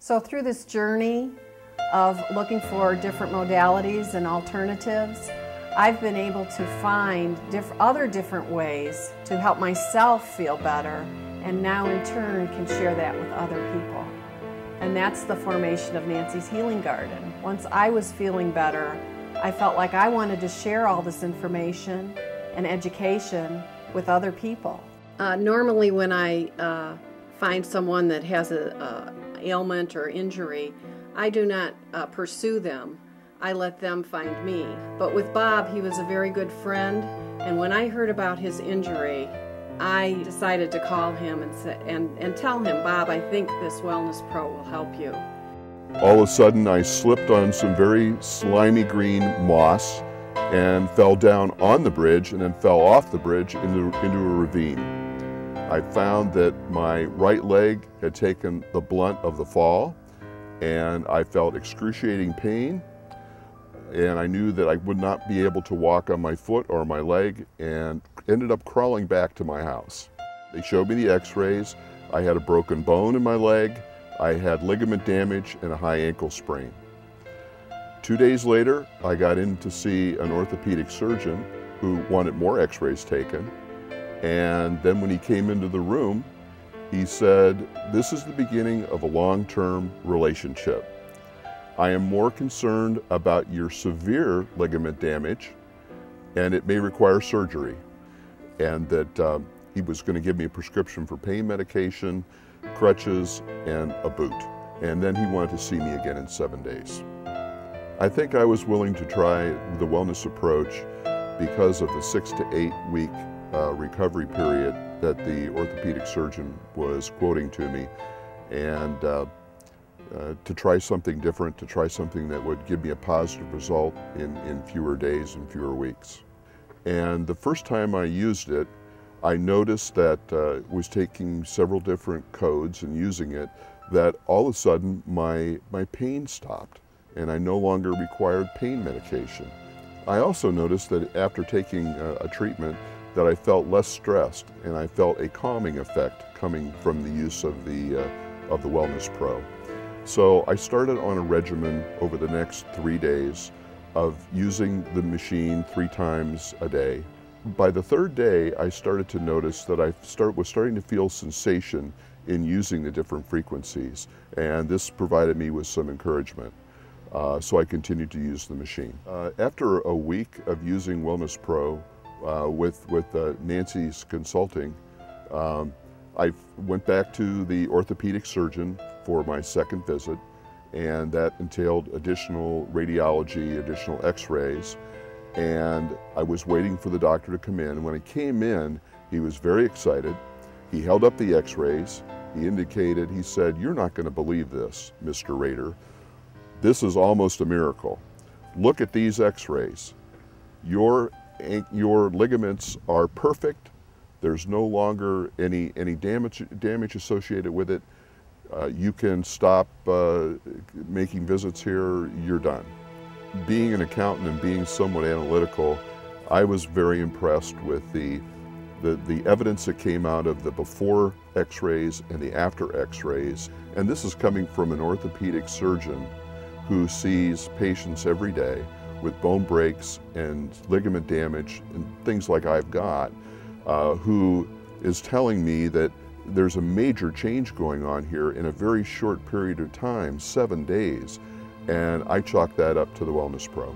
So through this journey of looking for different modalities and alternatives, I've been able to find other different ways to help myself feel better, and now in turn can share that with other people. And that's the formation of Nancy's Healing Garden. Once I was feeling better, I felt like I wanted to share all this information and education with other people. Normally when I find someone that has an ailment or injury, I do not pursue them. I let them find me. But with Bob, he was a very good friend, and when I heard about his injury, I decided to call him and tell him, Bob, I think this Wellness Pro will help you. All of a sudden, I slipped on some very slimy green moss and fell down on the bridge and then fell off the bridge into a ravine. I found that my right leg had taken the blunt of the fall, and I felt excruciating pain, and I knew that I would not be able to walk on my foot or my leg, and ended up crawling back to my house. They showed me the x-rays. I had a broken bone in my leg, I had ligament damage, and a high ankle sprain. 2 days later, I got in to see an orthopedic surgeon who wanted more x-rays taken. And then when he came into the room, he said, this is the beginning of a long-term relationship. I am more concerned about your severe ligament damage, and it may require surgery. And that he was going to give me a prescription for pain medication, crutches, and a boot. And then he wanted to see me again in 7 days. I think I was willing to try the wellness approach because of the 6 to 8 week recovery period that the orthopedic surgeon was quoting to me, and to try something different, to try something that would give me a positive result in fewer days and fewer weeks. And the first time I used it, I noticed that it was taking several different codes and using it, that all of a sudden my pain stopped and I no longer required pain medication. I also noticed that after taking a treatment that I felt less stressed, and I felt a calming effect coming from the use of the Wellness Pro. So I started on a regimen over the next 3 days of using the machine 3 times a day. By the 3rd day, I started to notice that I was starting to feel sensation in using the different frequencies, and this provided me with some encouragement. So I continued to use the machine. After a week of using Wellness Pro with Nancy's consulting, I went back to the orthopedic surgeon for my 2nd visit, and that entailed additional radiology, additional x-rays, and I was waiting for the doctor to come in. When he came in, he was very excited. He held up the x-rays. He indicated, he said, "You're not going to believe this, Mr. Rader. This is almost a miracle. Look at these x-rays. Your ligaments are perfect. There's no longer any damage associated with it. You can stop making visits here. You're done." Being an accountant and being somewhat analytical, I was very impressed with the evidence that came out of the before x-rays and the after x-rays. And this is coming from an orthopedic surgeon who sees patients every day with bone breaks and ligament damage and things like I've got, who is telling me that there's a major change going on here in a very short period of time, 7 days, and I chalk that up to the Wellness Pro.